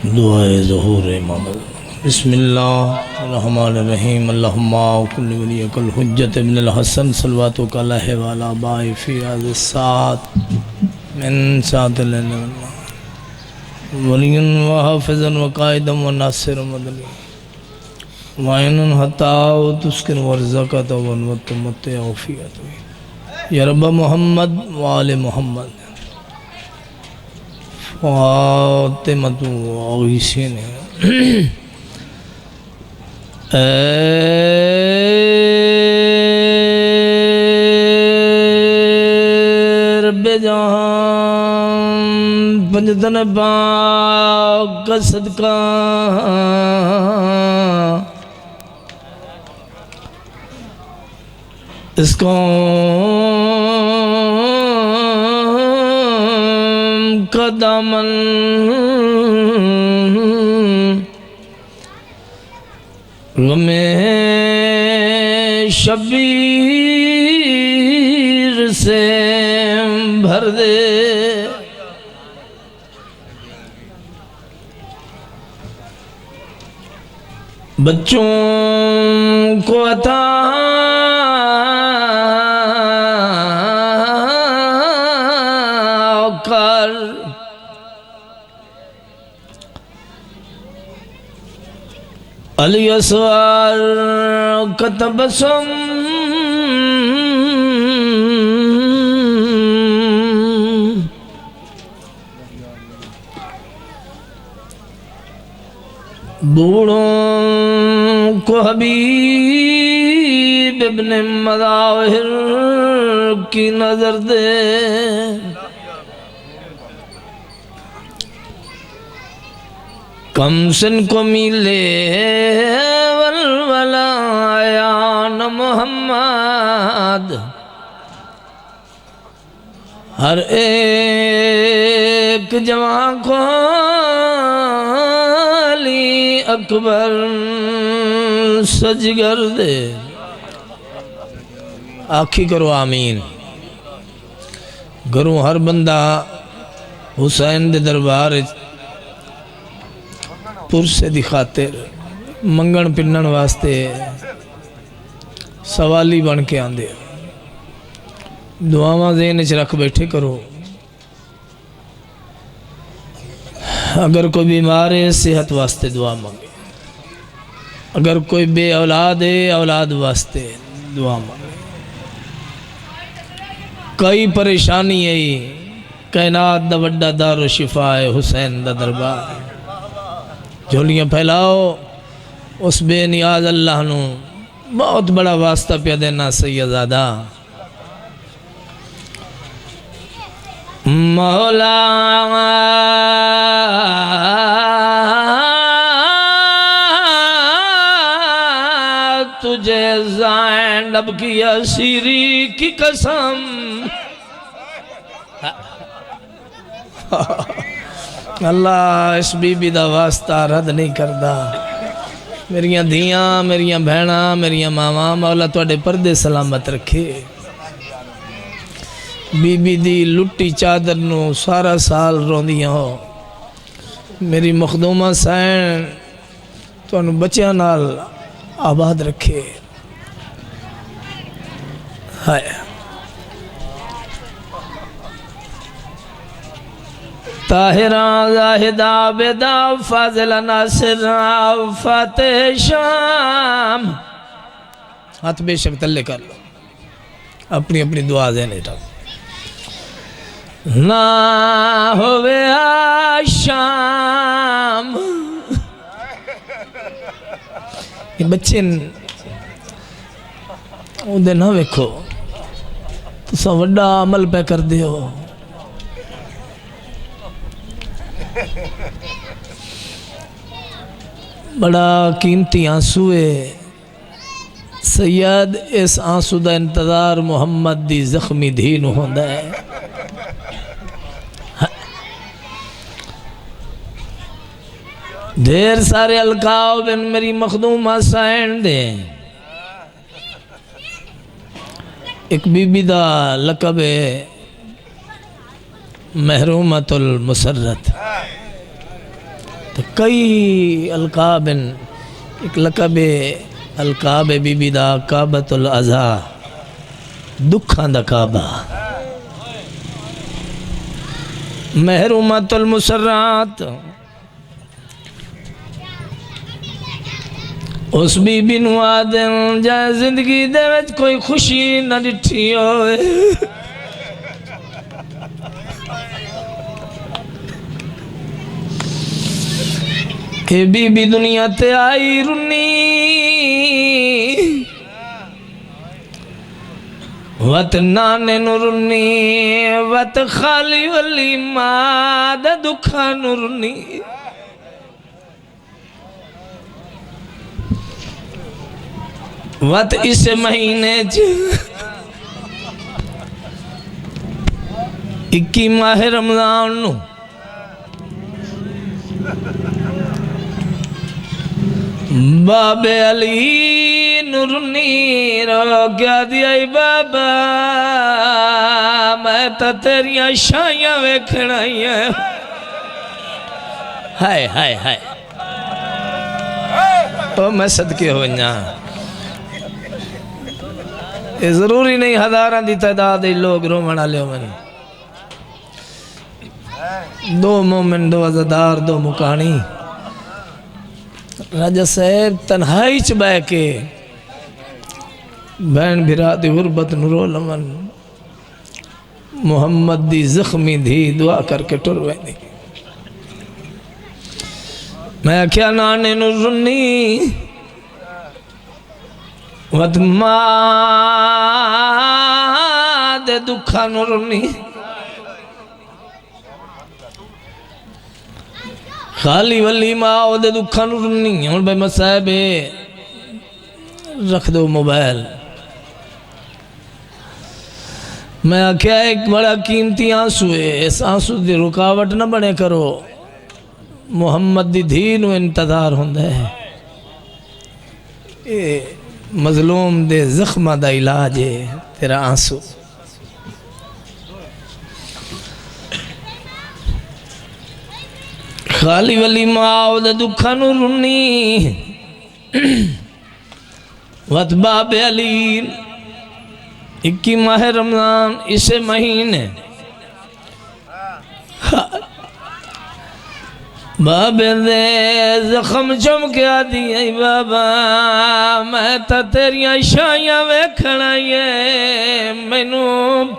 दुआए ज़ुहूर इमाम बिस्मिल्लाहिर्रहमानिर्रहीम अल्लाहुम्मा कुल्लि वलियकल हुज्जत इब्नुल हसन सल्लल्लाहु अलैहि वअला बाइ फी अज़्सात मिन सातिल वलियन व हाफ़िज़न व काइदन व नासिर मदनी वाइनन हत्ता तुस्किन वर्ज़क़त व नवतमत औफियत या रब मोहम्मद व आले मोहम्मद फ़ातिमतु औसीन रब्बे जहां पंजतन पाक का सदका इसको का दामन गमे शबीर से भर दे बच्चों को अता कर अली असवार का तबस्सुम बूढ़ों को हबीब इब्ने मज़ाहिर की नजर दे कम सिन को मिले वलवलायान मोहम्मद हर एक जवां को अली अकबर सजगर दे आखी करो आमीन करो हर बंदा हुसैन दे दरबार पुरसे दी खातिर मंगण पिन्नण वास्ते सवाली बन के आंदे दुआवां ज़हन च रख बैठे करो। अगर कोई बीमार है सेहत वास्ते दुआ मांगे, अगर कोई बे औलाद है औलाद वास्ते दुआ मांगे, कई परेशानी है कायनात दा वड्डा दारो शिफा है हुसैन दा दरबार झोलियां फैलाओ उस बेनियाज अल्लाह नू बहुत बड़ा वास्ता पिया देना सैयदादा मौला तुझे ज़ैनब की असीरी की कसम अल्लाह इस बीबी दा वास्ता रद्द नहीं करदा। मेरिया धियां मेरिया भैणा मेरिया मावां मौला तुहाडे पर्दे सलामत रखे। बीबी दी लुट्टी चादर नू सारा साल रोंदियां हो। मेरी मखदूमा सैन तुहानू बच्चियां नाल आबाद रखे। हाय ताहिरा जाहिदा बेदा फाजिला नासिरा फातेह शाम हाथ बेशक तल्ले कर लो अपनी अपनी दुआ देने तक ना होवे शाम। ये बच्चे उन्हें ना वेखो तुसा वड्डा अमल पे कर दे हो। बड़ा कीमती आंसू है सैयद इस आंसू का इंतजार मुहम्मद दी जख्मी धी नू होंदा है। ढेर सारे अलकाव बिन मेरी मखदूमा सैन दे एक बीबी दा लकब है महरूमतुल मुसर्रत। तो कई अलकाबिन एक लकब अलकाब बीबी दा काबतुल अज़ा दुखां दा काबा महरुमतुल मुसर्रात उस बीबी नूं आदन जाए जिंदगी दे विच कोई खुशी न डिठी होए ए बीबी दुनिया ते आई रुनी वत नाने नु रुनी वत खाली वली मां दा दुखा नु रुनी वत इस महीने च 21 माह रमजान नु बाबे अली नुरनी रो क्या दिया बाबा मैं तो तेरिया शाइयां वेखना ही है हाय हाय हाय तो मैं सदके हो जा ये जरूरी नहीं हजारां दी तादाद लोग रोवण वाले मन दो मोमिन दो अज़ादार दो मुकानी राजा साहब तन्हाई च बह के बहन भिरा दी गुरबत नुरो लमन मुहम्मद दी जख्मी धी दुआ करके टुर वेंदी मैं क्या नाने नु रुनी वत मां दे दुखा नु रुनी खाली वली मां ओदे दुखा नु रुनी हुण भाई मसाहब रख दो मोबाइल मैं आख्या एक बड़ा कीमती आंसू है इस आंसू की रुकावट न बने करो मुहम्मद दी धी नू इंतजार होंदा है ये मजलूम दे जख्मा दा इलाज है तेरा आंसू खाली वली मां दे दुखा नु रुनी वत बाबे अली 21 माह रमजान इस महीने बाबे दे जख्म चमकिया दिए बाबा मैं तो तेरिया शाइयां वेखना है मैनू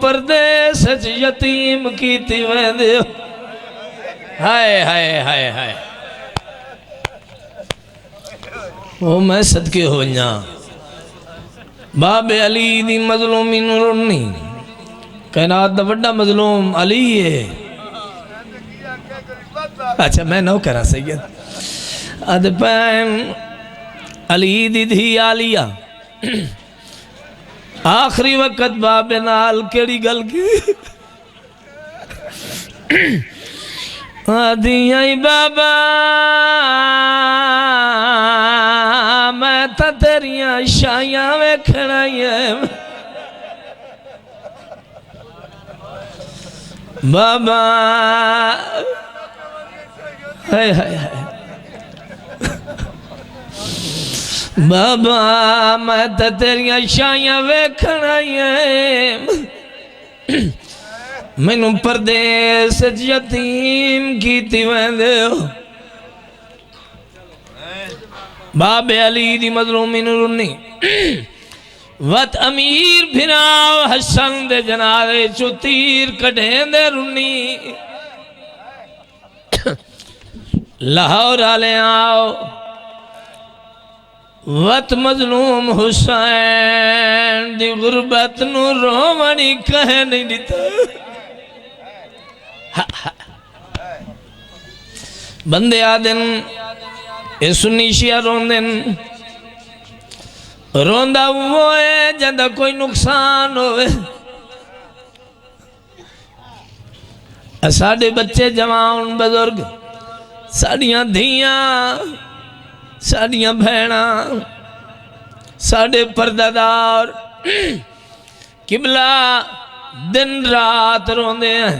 परदेस च यतीम कीती वेंदे हाय हाय हाय हाय ओ मैं सदके हो जा बाबे अली दी मजलूमी नु रुनी कायनात दा वड्डा मजलूम अली है अच्छा मैं नौ करा सैयद अद पैन अली दी धी आलिया आखिरी वक्त बाबे नाल केड़ी गल की आदि आई बाबा मैं तो तेरिया शाइयां वेखना है बाबा हाय हाय हाय बाबा मैं तो तेरिया शाइयां वेखना है मैनू परदेस यतीम कीती वेंदे हो बाबे अली दी मजलूमी नु रुनी वत अमीर भिराव हसन दे जनाजे चो तीर कढेंदे रुनी लाहौर आले आओ वत मजलूम हुसैन दी गुरबत नु रोवणी कह नहीं दिता बंदे आदन ए सुन्नी शिया रोंदन रोंदा वो है जदा कोई नुकसान होवे साडे बच्चे जवान बुजुर्ग साड़ियां धियां साड़ियां भैणा साडे परदादार किबला दिन रात रोंदे हैं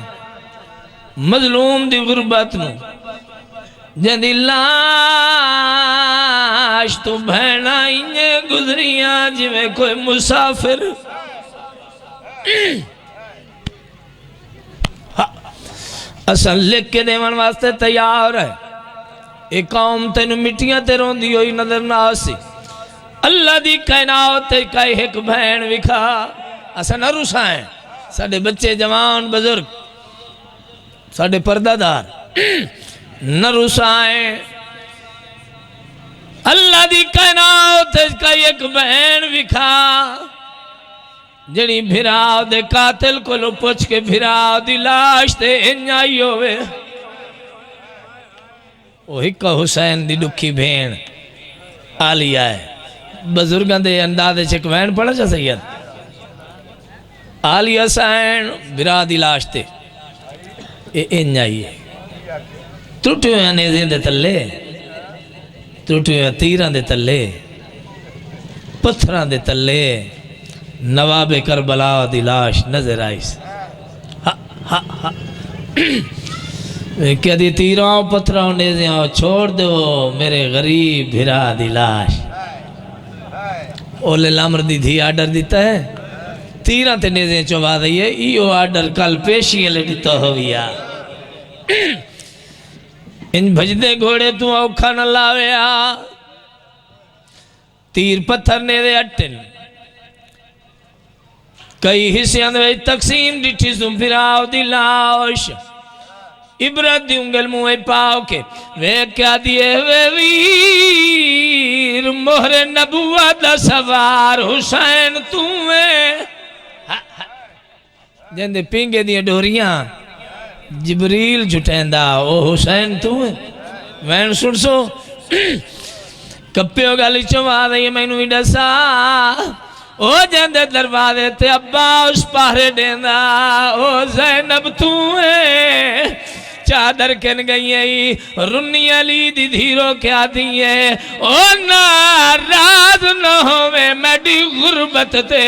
मजलूम दी गुरबत नू जंदी लाश तू भैना इंजे गुजरियां जिवें कोई मुसाफिर। असल लिख के देवन वास्ते तैयार है। एक कौम तेन मिट्टियां ते रोंदी हुई नजर ना आसी। अल्लाह दी कायनात कई एक भैन विखा। असा न रुसाएं साडे बच्चे जवान बुजुर्ग साडे पर्दादार न रुसाएं। अल्लाह दी कायनात कई एक बहन विखा जड़ी भिरा दे कातिल को पुछ के भिरा दी लाश ते इंजाई होवे। ओ एक हुसैन दी दुखी भेण आलिया है। बुजुर्गों के अंदाजे च एक वैन पढ़ा जा सैयद आलिया सैन भिरा दी लाश ते इंजाई है। त्रुटे हुए नेज़े दे तले त्रुटे हुए तीरां दे तले पत्थरां दे तले नवाबे करबला दी लाश नजर आई। हा हा हा कदी तीरों पत्थरों नेज़े छोड़ दो मेरे गरीब भिरा दी लाश। ओले लामर दी धी आर्डर दिता है तीरां ते नेज़े चवा दई है। इो आर्डर कल पेशी ले दिता होविया। इन भजदे घोड़े तू औखा न लावेया। तीर पत्थर ने दे अटन कई हिस्सों में तकसीम डिठी सु फिराव दी लाश। इबरत दी उंगल मुँह पाओ के वे क्या दिए वे वीर मोहरे नबुवत दा सवार हुसैन तू जिंदे पिंगे दी डोरियां जिबरील जुटेंदा ओ हुसैन तू वैन सुन सो कप्पियो गल चवा दई मैनू भी दसा ओ जंदे दरवाजे ते अब्बास पहरे देंदा ओ ज़ैनब तू चादर कन गई रुन्नी अली दी धीरो क्या दिए ओ नाराज न होवे मैडी गुरबत ते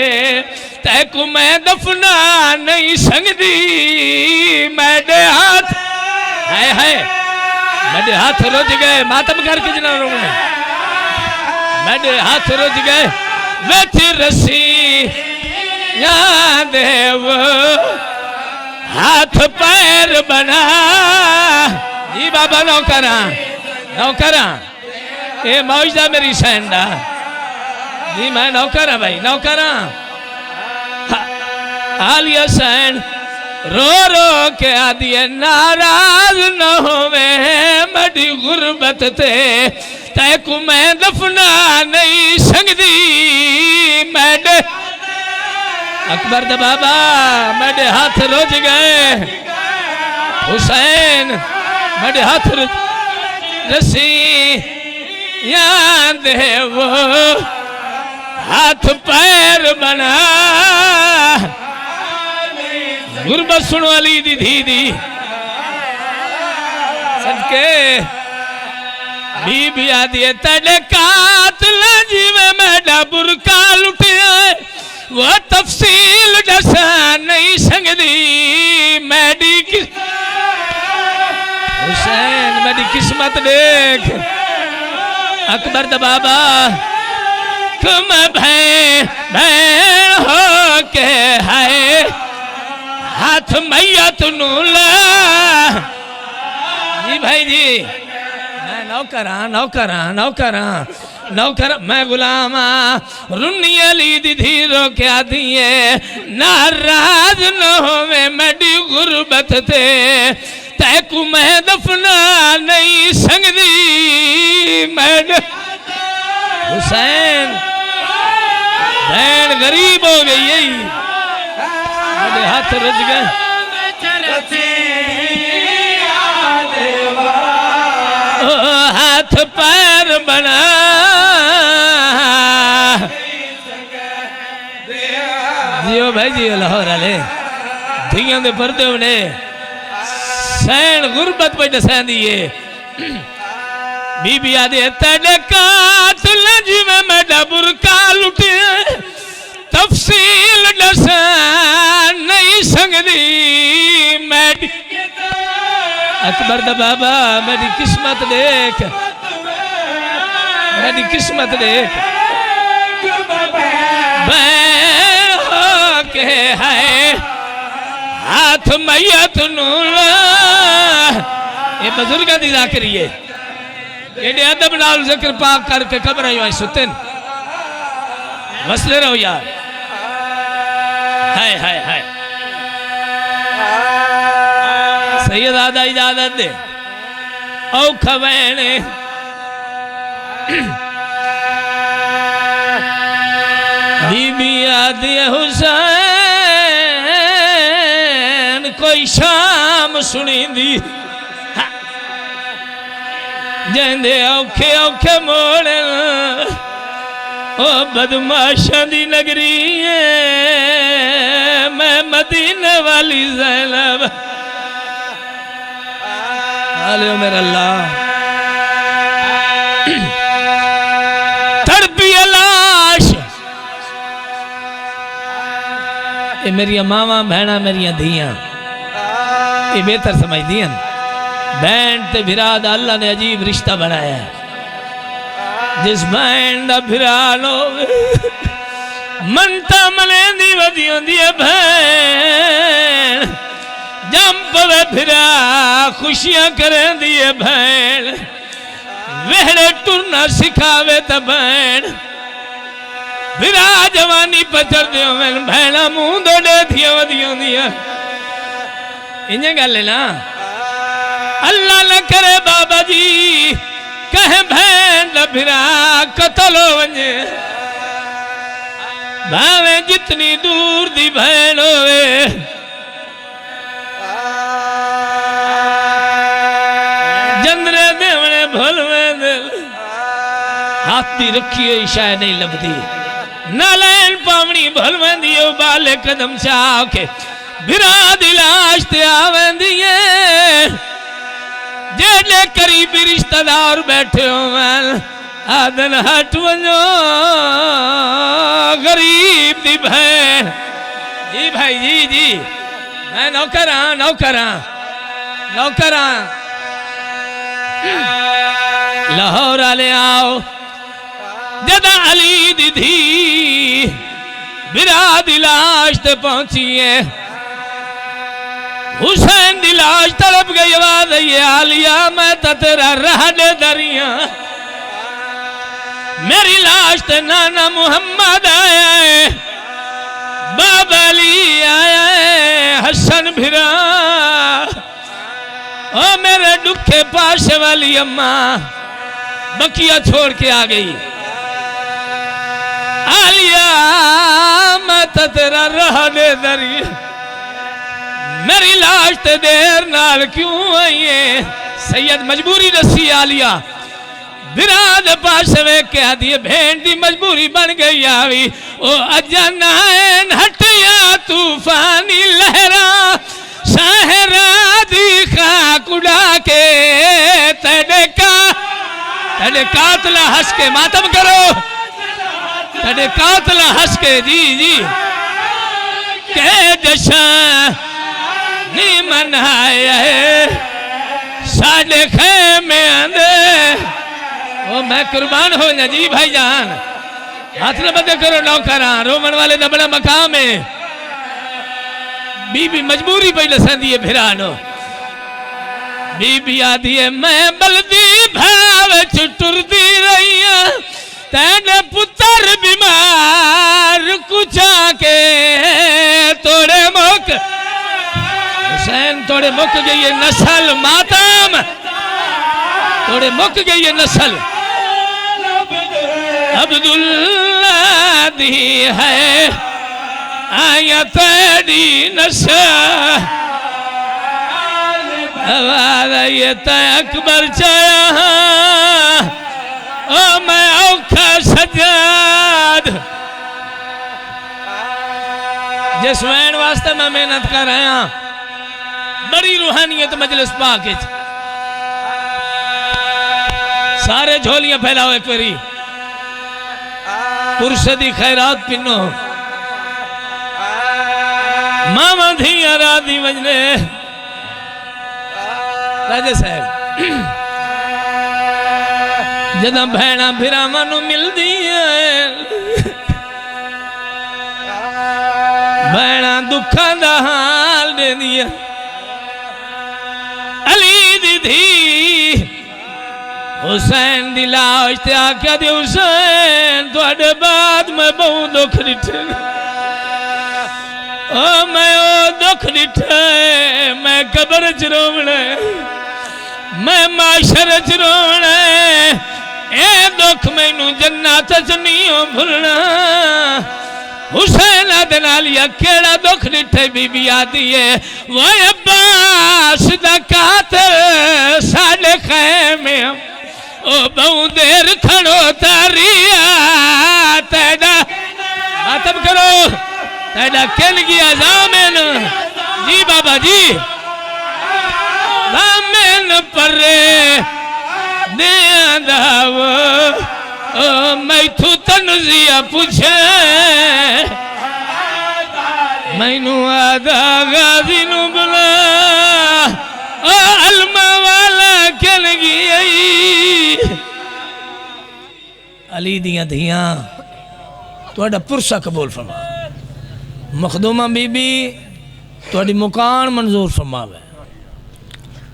तैकू मैं दफना नहीं संगदी। मैडे हाथ हाय हाय मैडे हाथ रुझ गए मातम करके जना रोने मैडे हाथ रुझ गए वेच रसी या देव हाथ पैर बना जी बाबा नौकरा नौकरा ये मौजदा मेरी सैंडा जी मैं नौकरा भाई नौकरा। आलिया सैन रो रो के आदिए नाराज न होवे मडी गुरबत ते तैकू मैं दफना नहीं संगदी। मैडे अकबर द बाबा मेरे हाथ रुझ गए हुसैन मेरे हाथ रसी या देव हाथ पैर बना। गुरबत सुनो अली दी धी सदके बीबी आदि तेरे कातिल जिवे मेरा बुरका लुटिया वो तफसील दसा नहीं संगदी। मैडी हुसैन मेरी किस्मत देख अकबर द बाबा तुम भैन हो के है हाथ मैयत नूला जी भाई जी मैं नौकरा नौकरा नौकरा नौकर मैं गुलामा रुन्नी अली दी धीरो क्या दिए नाराज न होवे मेरी गुरबत ते तैकू मैं दफना नहीं संगदी। मैड हुसैन बहन गरीब हो गई मेरे हाथ रुझ गए हाथ पैर बना जियो भाई जी लाहौर वाले धियां दे पर्दे होने सैन गुरबत पे दसा दिए बीबी आदे तेरे कातिल जिवें मेरा बुरका लुटे तफसील दसा नहीं संगदी। मैडी अकबर दा बाबा मेरी किस्मत देख, मेरी किस्मत देख, के है हाथ मैयत ये बुजुर्ग की जाकरी है। एडे अदब नाल जिक्र पाक करके कब्र आई सुते मसले रहो यार। हाय हाय हाय सैयद आदा इजाजत दे औखा वैने बीबी आदि हुसैन कोई शाम सुनी दी जेंदे औखे औखे मोड़ ओ बदमाशा दी नगरी है मैं मदीने वाली ज़ैनब आले मेरा अल्लाह तड़पी लाश ये मेरिया मावा भैना मेरिया धियां ये बेहतर समझदियां बहन ते भिरा दा अल्लाह ने अजीब रिश्ता बनाया। जिस बहन दा भिरा होवे मनता मनेंदी वदी होंदी है बहन जम पवे भिरा खुशियां करेंदी है बहन वेहड़े टुरना सिखावे त बहन भिरा जवानी पचर दे बहना मुंह दोडे थिया वदी होंदी है। इन्हें गल है ना अल्लाह न करे बाबा जी कहे बहन भिरा कतल हो वने भावे जितनी दूर दी बहन होवे जंदरे देवने भोलवे दिल हाथी रखी शायद नहीं लभदी नालैन पावनी भोलवेंदी बाले कदम चाह के भिरा दी लाश ते आवेंदी जेडे करीबी रिश्तेदार बैठे हो आदन हट वनो गरीब दी बहन जी भाई जी मैं नौकर लाहौर आले आओ जदा अली दी धी भिरा दी लाश ते पहुंची है हुसैन दी लाश तड़प गई आवाज ये आलिया मैं तो तेरा रहने दरिया मेरी लाश ते नाना मुहम्मद आया है बाबा अली आया है हसन भिरा ओ मेरे दुखे पास वाली अम्मा बकिया छोड़ के आ गई आलिया मैं तो तेरा रहने दरिया मेरी लाश ते देर नाल क्यों आई है सैयद मजबूरी दसी आलिया बिराद पास वे कह दिए भेंट दी मजबूरी बन गई आवी ओ अजनैन हटिया तूफानी लहरा सहरा दी खाक उड़ा के तेरे कातला हंस के मातम करो तेरे कातला हंस के जी के जशन नी मनाया है साढ़े खेमे आंदे ओ मैं कुर्बान हो ना जी भाई जान हाथ न बंदे करो नौकरा रोमन वाले दा बड़ा मकाम है बीबी मजबूरी पई लसंदी है भिरानो बीबी आदि है मैं बलदी भाव टुरदी रही तेने पुत्र बीमार कुचा के तोड़े मुक हुसैन तोड़े मुक गई है नस्ल मातम तोड़े मुक गई है नस्ल अब्दुल्ला दी है आया तेरी नस्ल आवाज ये अकबर चाया ओ मैं औखा सजाद जिस वैन वास्ते मैं मेहनत कर रहा बड़ी रूहानियत मजलिस पाक सारे झोलियां फैलाओ एक बारी पुरसदी खैरात पिनो मामा धिया राधी वजने राजे साहब जदा भैणा भिरावां नूं मिलदी भैणा दुखां दा हाल देंदियां अली दी धी हुसैन दी लाश ते आख्या दे हुसैन तुहाडे बाद मैं बहुत दुख डिठे ओ मैं ओ दुख डिठे मैं कब्र च रोवना मैं माशर च रोवना ए दुख मैनू जन्नत च नहीं भुलना हुसैन दे नाल या केड़ा दुख डिठे बीबी आदी है वो अब्बास दा कातिल साडे खैमे ओ बहु देर खड़ो तारिया तेरा मातम करो तेरा किन गया जामेन जी बाबा जी जामेन परे दे दाव ओ मैथू तनजिया पूछे मैनू आदा गाजी नू बुला ओ अलमा वाला किन गया अली दियां धियां तुहाडा पुरसा कबूल फरमा मखदूमा बीबी तुहाडी मुकान मंजूर फरमावे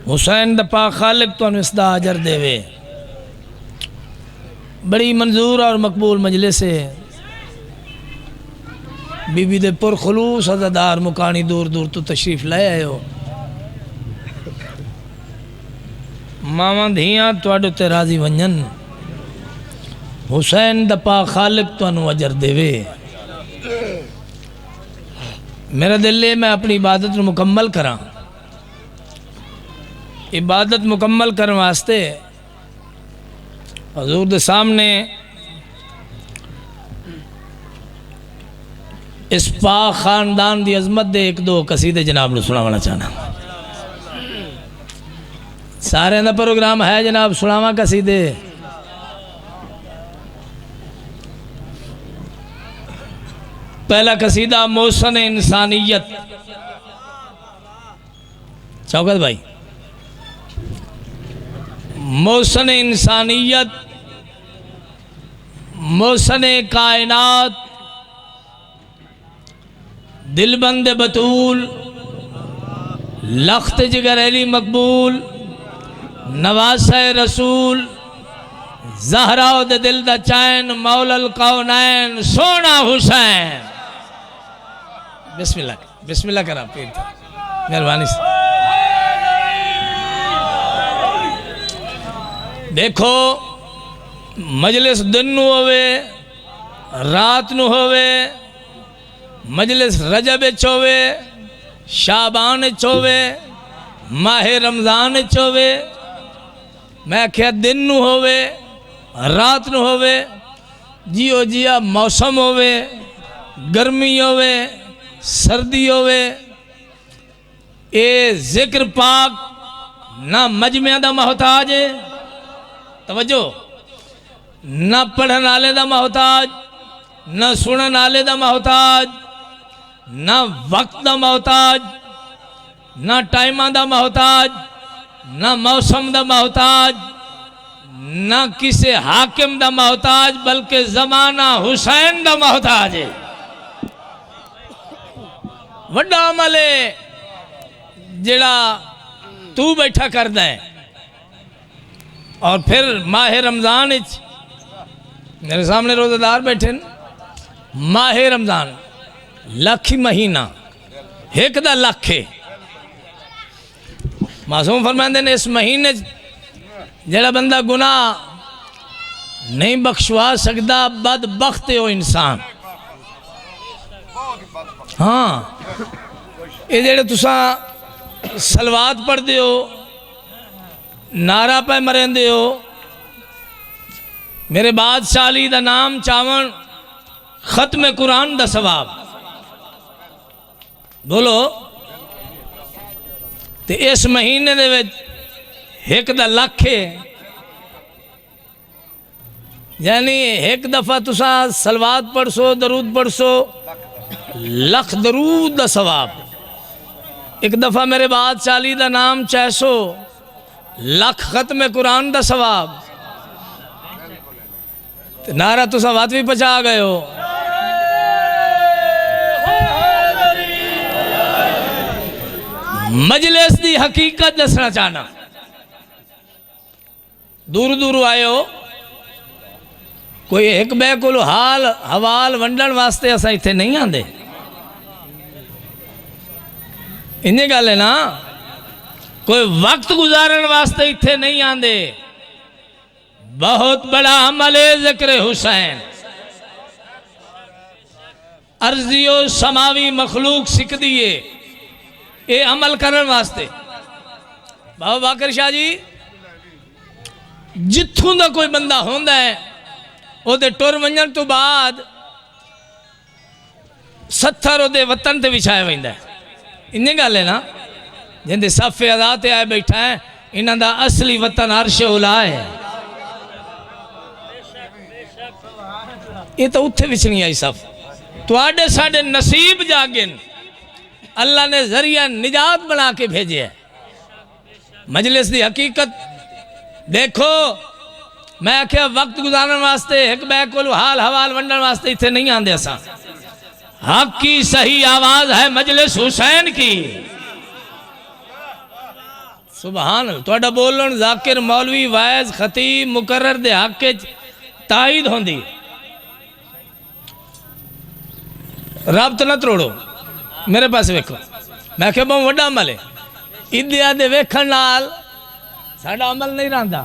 हुसैन दा पाक खालिक तुहानू इसदा अजर देवे बड़ी मंजूर और मकबूल मजलिस है बीबी दे पुरखलूस अज़ादार मुकानी दूर दूर तो तशरीफ लाए आए हो मावां धियां तुहाडे ते राजी वंजन हुसैन दा पाक खालिक तुहानू अजर देवे मेरा दिल है मैं अपनी इबादत मुकम्मल करा इबादत मुकम्मल करने वास्ते हजूर दे सामने इस पाक खानदान की अजमत दे एक दो कसीदे जनाब नूं सुनावना चाहना सारे दा प्रोग्राम है जनाब सुनावा कसीदे पहला कसीदा मौसन इंसानियत चौकत भाई मौसन इंसानियत मौसन कायनात दिलबंद बतूल लख्त जिगरैली मकबूल नवासा रसूल ज़हरा दे दिल दा चैन मौलल कौनैन सोना हुसैन बिस्मिल्लाह बिस्मिल्लाह करा पीर मेहरबानी से देखो मजलिस दिन नू होवे रात नू होवे मजलिस रजब होवे शाबान होवे माहे रमज़ान होवे मैं क्या दिन नू होवे रात नू होवे जियो जिया मौसम होवे गर्मी होवे सर्दी होवे ए जिक्र पाक ना मजमे दा मोहताज है तवज्जो ना पढ़न आले दा मोहताज ना सुनन आले दा मोहताज ना वक्त दा मोहताज ना टाइमा दा मोहताज ना मौसम दा मोहताज ना किसी हाकिम दा मोहताज बल्कि जमाना हुसैन दा मोहताज है वड्डा अमल है जिहड़ा तू बैठा करदा है और फिर माह रमज़ान मेरे सामने रोज़ेदार बैठे माह रमज़ान लखी महीना एक दा लख है मासूम फरमाते ने इस महीने जड़ा बंदा गुनाह नहीं बख्शवा सकता बदबख्त है वो इंसान हाँ ये जेड़े तुसा सलवात पढ़ते हो नारा पे मरेंदे हो मेरे बादशाह अली दा नाम चावन खत्म कुरान दा सवाब बोलो ते इस महीने दे विच एक दा लख है यानी एक दफा तुसा सलवात पढ़सो दरूद पढ़सो लख दरूद दा सवाब एक दफा मेरे बादशाह अली दा नाम चैसो लख खत्म कुरान दा सवाब। नारा तुसा वात भी पचा गए हो। मजलिस दी हकीकत दसना चाहना, दूर दूर आए हो, कोई एक बे को हाल हवाल वंडन वास्ते असा इत्थे नहीं आंदे। इन्नी गल है ना, कोई वक्त गुजारन वास्ते इत्थे नहीं आंदे। बहुत बड़ा अमल है ज़िक्र हुसैन। अर्जियो समावी मखलूक सिख दिए ये अमल करने वास्ते। बाबा बाकर शाह जी जिथों का कोई बंदा होंदा है ओदे टुर वंजन तो बाद सत्थर ओदे वतन ते विछाया वैंदा है। इन्नी गल है ना, जिंदे साफे आज़ाद ते आए बैठा है, इन्हां दा असली वतन अर्श उला है। ये तो उत्थे विछनी आई सब तुहाडे साडे नसीब जागिन, अल्लाह ने जरिया निजात बना के भेजे है। मजलिस की हकीकत देखो, मैं आख्या वक्त गुजारन वास्ते एक बै को हाल हवाल वंडन वास्ते इत्थे नहीं आंदे असा। हक की सही आवाज है मजलिस हुसैन की। सुभान तुहाडा बोलन जाकिर मौलवी वायज खतीब मुकर्रर दे हक च ताईद होंदी। रब्त न तरोड़ो, मेरे पास वेखो। मैं क्या बहुत वड्डा अमल है, इद्दिया दे वेखण नाल साडा अमल नहीं रहा।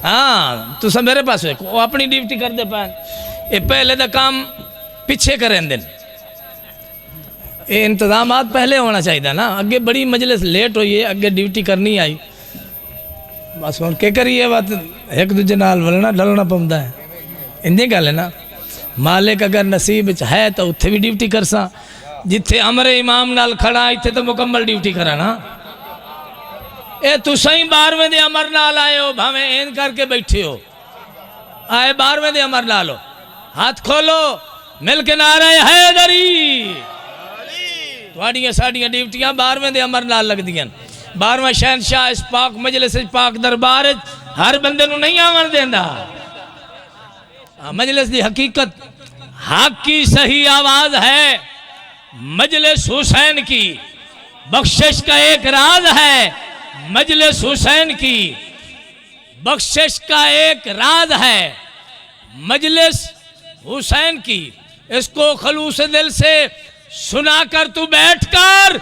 हाँ तुसा मेरे पास वेखो, वो अपनी ड्यूटी करते पान। ये पहले का काम पिछे करें दिन, ये इंतजाम पहले होना चाहिए ना। अगे बड़ी मजलिस लेट हुई है, अगे ड्यूटी करनी आई, बस हम क्या करिए, बात एक दूजे नाल वलना डलना पौंदा है। इन्नी गल है ना, मालिक अगर नसीब है तो उत्थे भी ड्यूटी कर सा। जिथे अमरे इमाम नाल खड़ा इत्थे तो मुकम्मल ड्यूटी करा ना। ए तुसा ही 12वें दे अमर नाल आए हो, भावे एन करके बैठे हो, आए 12वें दे अमर नाल हो। हाथ खोलो मिल के नारे हैदरी। तुहाड़ियां साड़ियां ड्यूटियां 12वें दे अमर नाल लगदियां। 12वां शहनशाह इस पाक मजलिस पाक दरबार हर बंदे नूं नहीं आवन देंदा। मजलिस की हकीकत हक की सही आवाज है मजलिस हुसैन की। बख्शिश का एक राज है मजलिस हुसैन की। बख्शिश का एक राज है मजलिस हुसैन की। इसको खलूस दिल से सुनाकर तू बैठकर,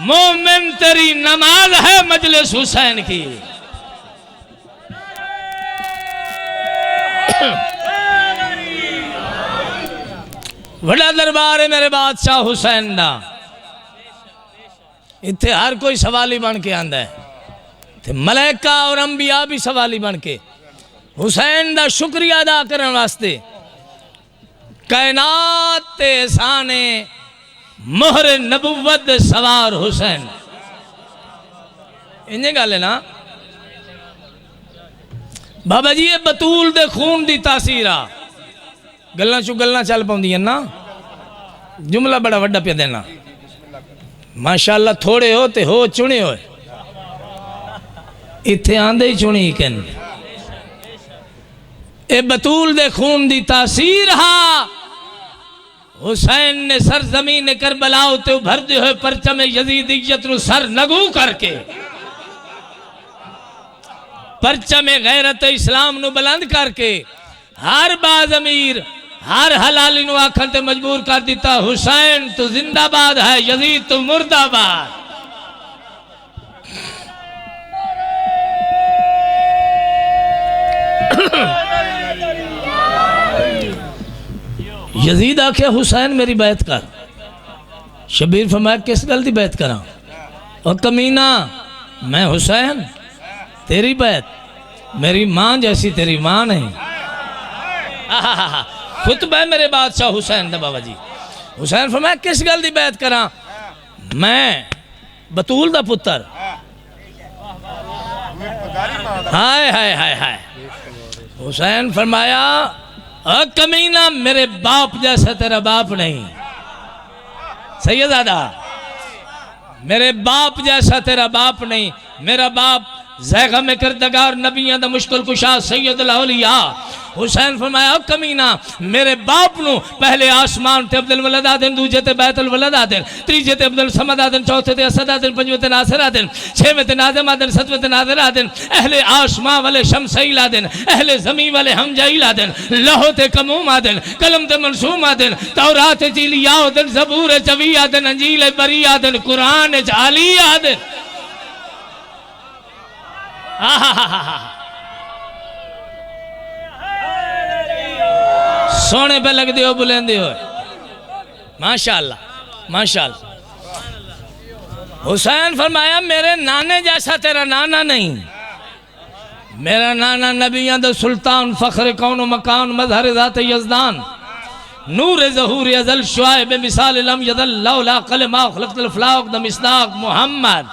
मोमिन तेरी नमाज है मजलिस हुसैन की। बड़ा दरबार है मेरे बादशाह हुसैन दा। इत्थे हर कोई सवाली बन के आंदा है। इत्थे मलाइका और अंबिया भी सवाली बन के हुसैन दा शुक्रिया अदा करने वास्ते। कायनात ते साने मोहर नबुव्वत सवार हुसैन। इन्हें गल है ना बाबा जी, ये बतूल दे खून दी तासीर आ। गल्लां चू गल्लां चल पाउंदियां ना। जुमला बड़ा वड्डा पे देना, माशाअल्लाह। थोड़े हो ते हो चुने हो, इत्थे आंदे ही चुनी कन। ए बतूल दे खून दी तासीर हा। हुसैन ने सर जमीन करबला ते उभरदे हुए परचम यजीदियत नु सर नगू करके, परचम गैरत इस्लाम नु बुलंद करके, हर बाज अमीर हर हलाली नु आखन ते मजबूर कर दिता, हुसैन तो जिंदाबाद है, यजीद तो मुर्दाबाद। यजीद आखे हुसैन मेरी बैत कर। शबीर फरमाया किस गल की बैत करा? और कमीना मैं हुसैन तेरी बैत, मेरी मां जैसी तेरी मां नहीं। खुतबा है मेरे बादशाह हुसैन दा बाबा जी। हुसैन फरमाया किस गल की बैत करा? मैं बतूल दा पुत्र। हाय हाय हाय हाय। हुसैन फरमाया कमीना मेरे बाप जैसा तेरा बाप नहीं। सैयदादा मेरे बाप जैसा तेरा बाप नहीं। मेरा बाप ज़ैग़ में किरदगार नबियां दा मुश्किल कुशा सैयदुल औलिया हुसैन फरमाया कमीना मेरे बाप नु पहले आसमान ते अब्दुल वलद आदन, दूजे ते बैतुल वलद आदन, तीजे ते अब्दुल समद आदन, चौथे ते असद आदन, पंजवें ते नासिर आदन, छवें ते नाज़िम आदन, सतवें ते नाज़िर आदन, अहले आसमान वाले शमसईल आदन, अहले ज़मीन वाले हमजाइल आदन, लौह ते कमूम आदन, कलम ते मंसूम आदन, तौरात जीलिया आदन, ज़बूर जवी आदन, अंजील बरी आदन, कुरान जाली आदन। सोने पे लग दियो बुलंदे हो माशाअल्लाह माशाअल्लाह। हुसैन फरमाया मेरे नाने जैसा तेरा नाना नहीं, मेरा नाना नबियां दा सुल्तान फख्र कौन मकान मजहर ज़ात यज़दान नूर ज़हूर अज़ल शुआए बेमिसाल लम यदल लौला कलमा खलक़तुल फ़लाक़ द मिस्दाक़ मोहम्मद।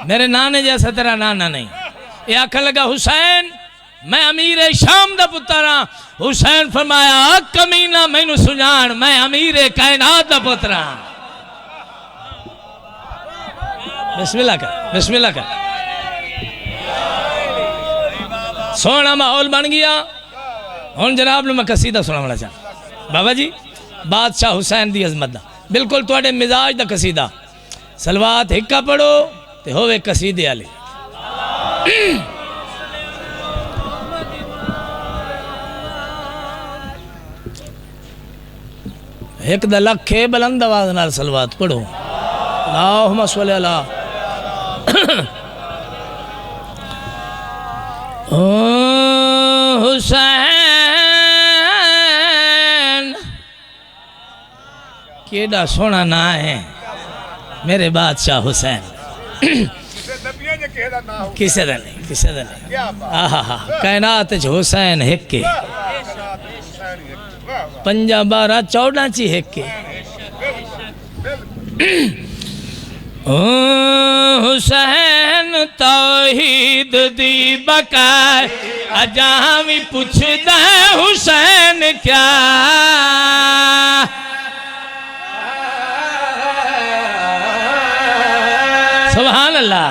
मेरे नाने जैसा तेरा नाना नहीं। ये आखन लगा हुसैन मैं अमीर शाम दा पुत्र हाँ। हुसैन फरमाया कमीना मैनू सुजान मैं अमीर कायनात दा पुत्र हाँ। बिस्मिल्लाह कर बिस्मिल्लाह कर। सोना माहौल बन गया। हुन जनाब मैं कसीदा सुनावना चाह बाबा जी बादशाह हुसैन दी अजमत दा बिल्कुल तुहाडे मिजाज दा कसीदा। सलवात हिक्का पढ़ो ते होवे कसीदे वाले। एक द लखे बुलंद आवाज नाल सलवात पढ़ो। अल्लाहुम्मा सल्ली अला हुसैन। केड़ा सोना ना है मेरे बादशाह हुसैन। किसे दा नहीं किसे दा नहीं। आहा कायनात च हुसैन हिक्के पंजा 12 14 ची हिक्के। हुसैन तौहीद दी बकाए अजां भी पुछदा हुसैन क्या। सुभान अल्लाह।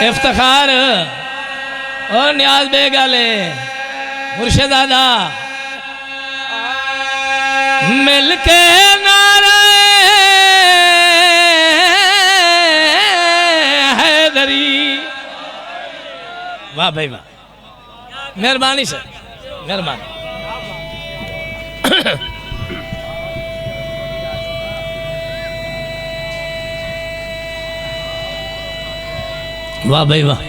इफ्तिखार और न्याज बेगाले मुर्शिद दादा मिलके नारे हैदरी। वाह भाई वाह मेहरबानी सर मेहरबानी। वाह भाई वाह।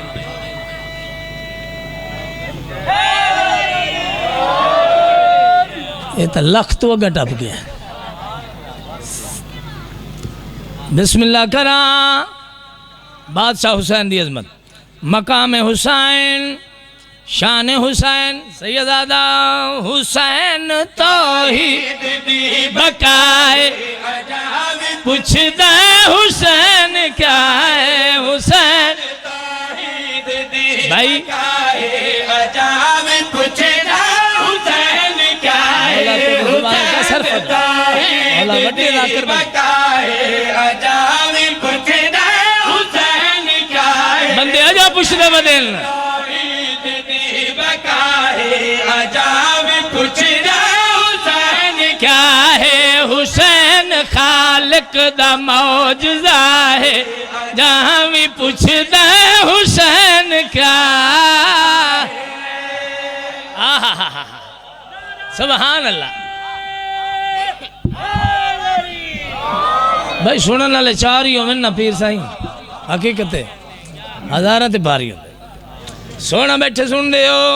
ये तो लख तो अगर टप गया। बिस्मिल्लाह करा। बादशाह हुसैन दी अजमत मकाम हुसैन शान हुसैन सैयदादा हुसैन तौहीद दी बकाए पुछदा हुसैन क्या है। हुसैन भाई पुछदा हुसैन क्या है। बंदे आजा पुछदे बदल क्या है। हुसैन खालिक दा मौजज़ा है जहाँ भी पुछदा हुसैन क्या। सुभान अल्लाह। भाई सुनने वाले 4 ही होवे ना पीर साईं हकीकत हज़ारां ते भारी होंदे। सोना बैठे सुन रहे हो।